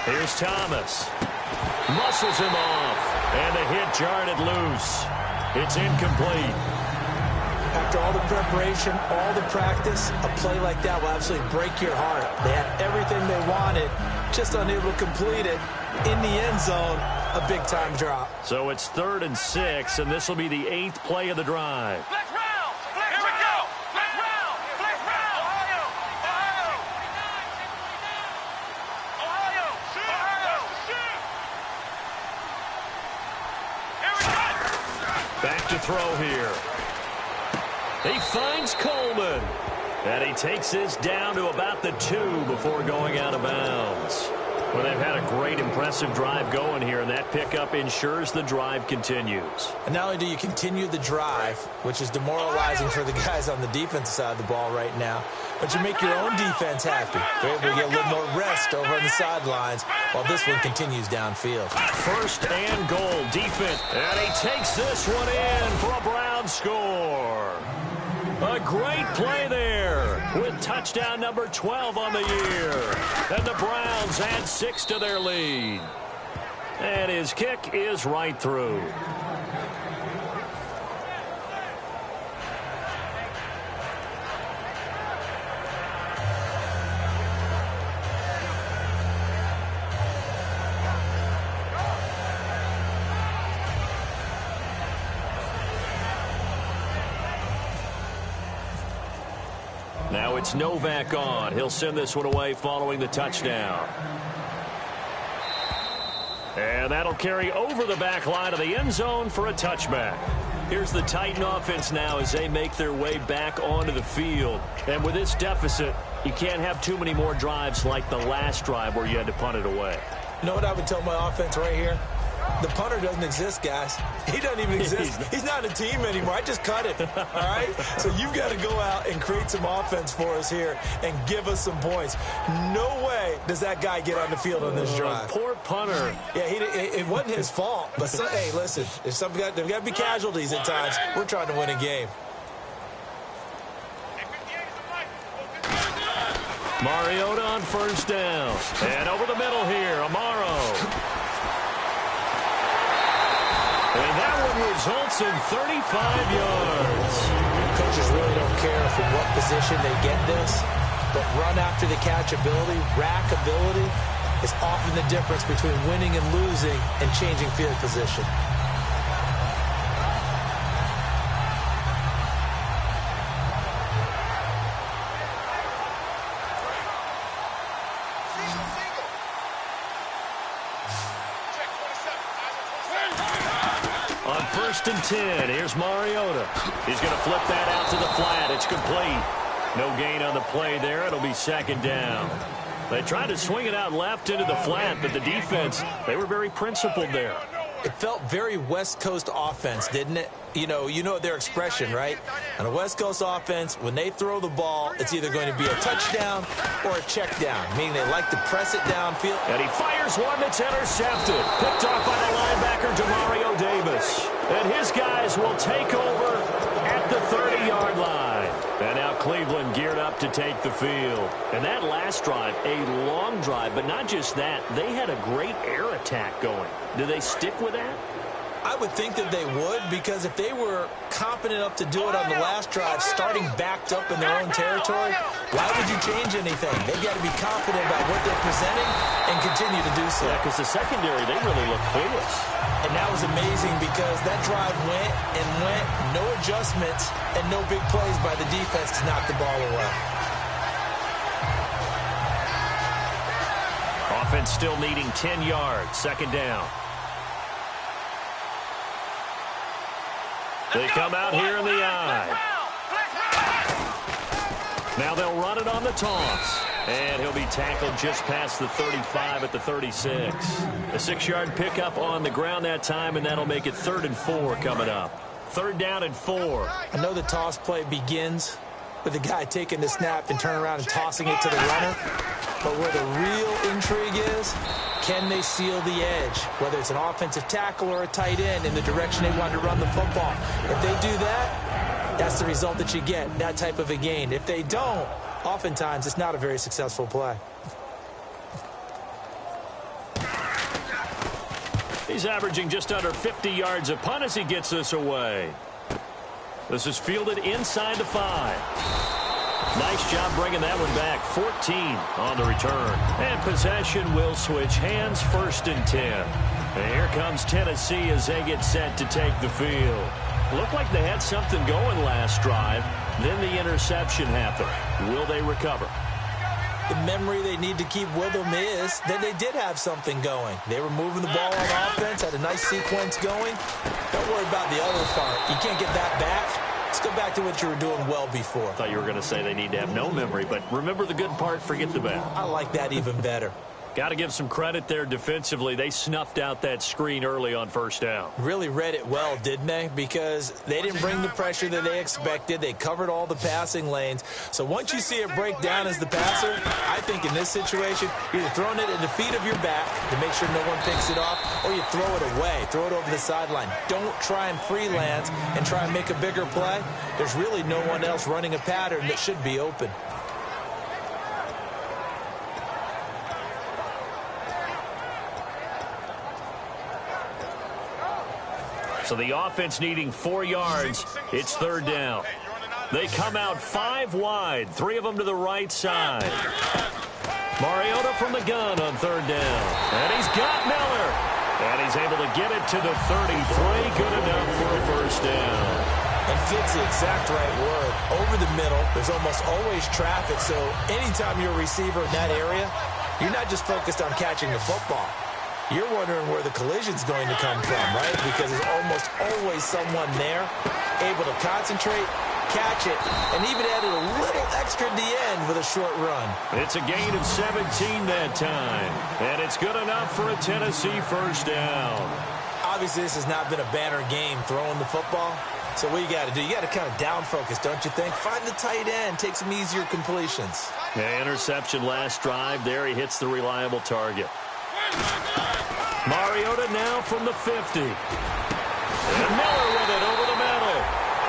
Here's Thomas. Muscles him off. And the hit jarred it loose. It's incomplete. After all the preparation, all the practice, a play like that will absolutely break your heart. They had everything they wanted, just unable to complete it. In the end zone, a big-time drop. So it's 3rd and 6, and this will be the 8th play of the drive. Flex round. Here we go. Flex round. Ohio. Shoot. Here we go. Back to throw here. He finds Coleman. And he takes this down to about the 2 before going out of bounds. Well, they've had a great, impressive drive going here, and that pickup ensures the drive continues. And not only do you continue the drive, which is demoralizing for the guys on the defensive side of the ball right now, but you make your own defense happy. They're able to get a little more rest over on the sidelines while this one continues downfield. First and goal, defense. And he takes this one in for a Brown score. A great play there with touchdown number 12 on the year. And the Browns add 6 to their lead. And his kick is right through. Now it's Novak on. He'll send this one away following the touchdown. And that'll carry over the back line of the end zone for a touchback. Here's the Titan offense now as they make their way back onto the field. And with this deficit, you can't have too many more drives like the last drive where you had to punt it away. You know what I would tell my offense right here? The punter doesn't exist, guys. He doesn't even exist. He's not a team anymore. I just cut it, all right? So you've got to go out and create some offense for us here and give us some points. No way does that guy get on the field on this drive. Poor punter. Yeah, it wasn't his fault. But, hey, listen, there's got to be casualties at times. We're trying to win a game. Mariota on first down. And over the middle here, Amaro. And that one results in 35 yards. Coaches really don't care from what position they get this, but run after the catch ability, rack ability, is often the difference between winning and losing and changing field position. First and 10. Here's Mariota. He's going to flip that out to the flat. It's complete. No gain on the play there. It'll be second down. They tried to swing it out left into the flat, but the defense, they were very principled there. It felt very West Coast offense, didn't it? You know their expression, right? On a West Coast offense, when they throw the ball, it's either going to be a touchdown or a check down, meaning they like to press it downfield. And he fires one that's intercepted. Picked off by the linebacker, Demario Davis. And his guys will take over at the 30-yard line. And now Cleveland geared up to take the field. And that last drive, a long drive, but not just that. They had a great air attack going. Do they stick with that? I would think that they would, because if they were competent enough to do it on the last drive, starting backed up in their own territory, why would you change anything? They've got to be confident about what they're presenting and continue to do so. Yeah, because the secondary, they really look clueless. And that was amazing because that drive went and went, no adjustments, and no big plays by the defense to knock the ball away. Offense still needing 10 yards, second down. They come out here in the eye. Now they'll run it on the toss. And he'll be tackled just past the 35 at the 36. A 6-yard pickup on the ground that time, and that'll make it 3rd and 4 coming up. 3rd down and 4. I know the toss play begins with the guy taking the snap and turning around and tossing it to the runner. But where the real intrigue is, can they seal the edge, whether it's an offensive tackle or a tight end in the direction they want to run the football? If they do that, that's the result that you get, that type of a gain. If they don't, oftentimes it's not a very successful play. He's averaging just under 50 yards a punt as he gets this away. This is fielded inside the 5. Nice job bringing that one back. 14 on the return. And possession will switch hands, 1st and 10. And here comes Tennessee as they get set to take the field. Looked like they had something going last drive. Then the interception happened. Will they recover? The memory they need to keep with them is that they did have something going. They were moving the ball on offense, had a nice sequence going. Don't worry about the other part. You can't get that back. Let's go back to what you were doing well before. I thought you were going to say they need to have no memory, but remember the good part, forget the bad. I like that even better. Got to give some credit there defensively. They snuffed out that screen early on first down. Really read it well, didn't they? Because they didn't bring the pressure that they expected. They covered all the passing lanes. So once you see it break down as the passer, I think in this situation, you're either throwing it at the feet of your back to make sure no one picks it off, or you throw it away, throw it over the sideline. Don't try and freelance and try and make a bigger play. There's really no one else running a pattern that should be open. So the offense needing 4 yards. It's third down. They come out 5 wide, 3 of them to the right side. Mariota from the gun on third down. And he's got Miller. And he's able to get it to the 33. Good enough for a first down. And fits the exact right word. Over the middle, there's almost always traffic. So anytime you're a receiver in that area, you're not just focused on catching the football. You're wondering where the collision's going to come from, right? Because there's almost always someone there able to concentrate, catch it, and even added a little extra at the end with a short run. It's a gain of 17 that time, and it's good enough for a Tennessee first down. Obviously, this has not been a banner game throwing the football. So what you got to do, you got to kind of down focus, don't you think? Find the tight end, take some easier completions. Yeah, interception last drive there. He hits the reliable target. Mariota now from the 50. And Miller with it over the middle.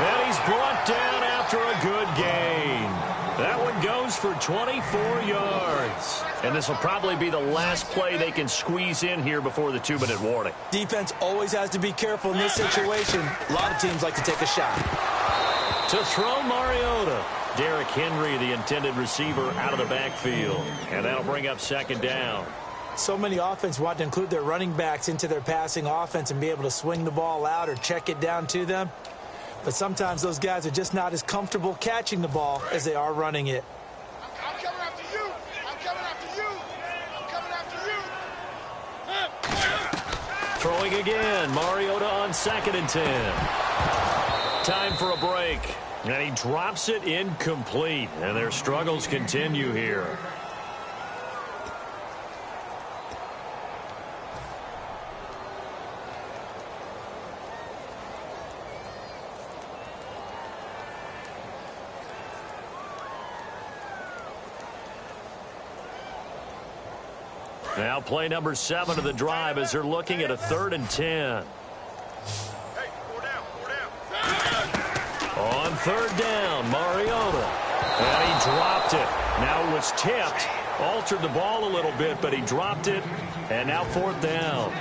And he's brought down after a good gain. That one goes for 24 yards. And this will probably be the last play they can squeeze in here before the 2-minute warning. Defense always has to be careful in this situation. A lot of teams like to take a shot. To throw Mariota. Derrick Henry, the intended receiver, out of the backfield. And that'll bring up second down. So many offense want to include their running backs into their passing offense and be able to swing the ball out or check it down to them. But sometimes those guys are just not as comfortable catching the ball as they are running it. I'm coming after you. I'm coming after you. I'm coming after you. Throwing again. Mariota on 2nd and 10. Time for a break. And he drops it incomplete. And their struggles continue here. Now play number 7 of the drive as they're looking at a 3rd and 10. Hey, 4 down, 4 down. On 3rd down, Mariota. And he dropped it. Now it was tipped. Altered the ball a little bit, but he dropped it. And now 4th down.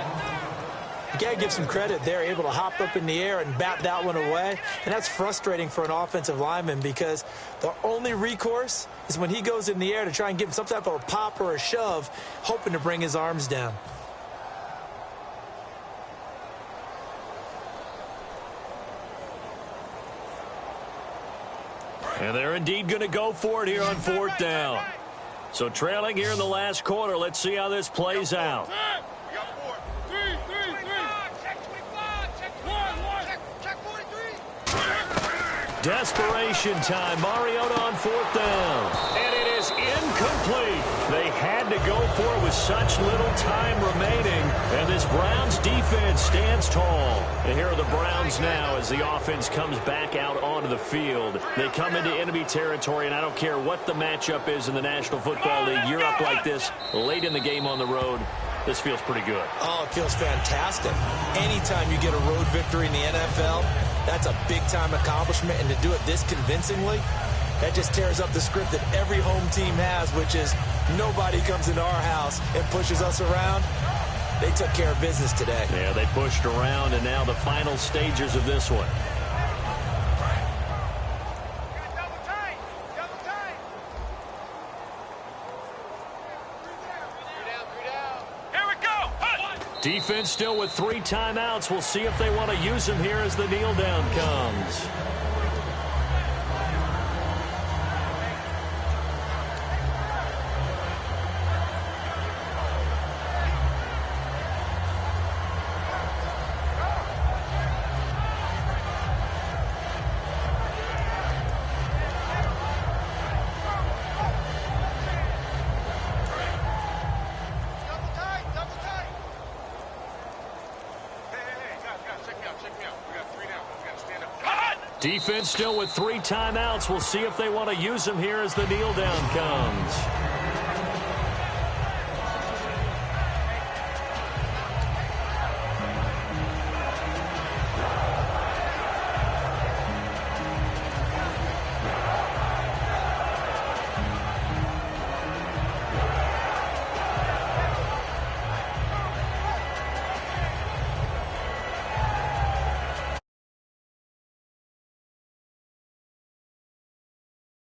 You got to give some credit. They're able to hop up in the air and bat that one away. And that's frustrating for an offensive lineman because the only recourse is when he goes in the air to try and give him some type of a pop or a shove, hoping to bring his arms down. And they're indeed going to go for it here on 4th down. So trailing here in the last quarter. Let's see how this plays out. We got 4. 3. Check 25. Check 1. Check 43. Desperation time. Mariota on 4th down. And it is incomplete. They had to go for it with such little time remaining. And this Browns defense stands tall. And here are the Browns now as the offense comes back out onto the field. They come into enemy territory, and I don't care what the matchup is in the National Football League. You're up like this late in the game on the road. This feels pretty good. Oh, it feels fantastic. Anytime you get a road victory in the NFL, that's a big-time accomplishment. And to do it this convincingly, that just tears up the script that every home team has, which is nobody comes into our house and pushes us around. They took care of business today. Yeah, they pushed around, and now the final stages of this one. Double tight. Double tight. 3 down. Here we go. Defense still with 3 timeouts. We'll see if they want to use them here as the kneel down comes. Defense still with 3 timeouts. We'll see if they want to use them here as the kneel down comes.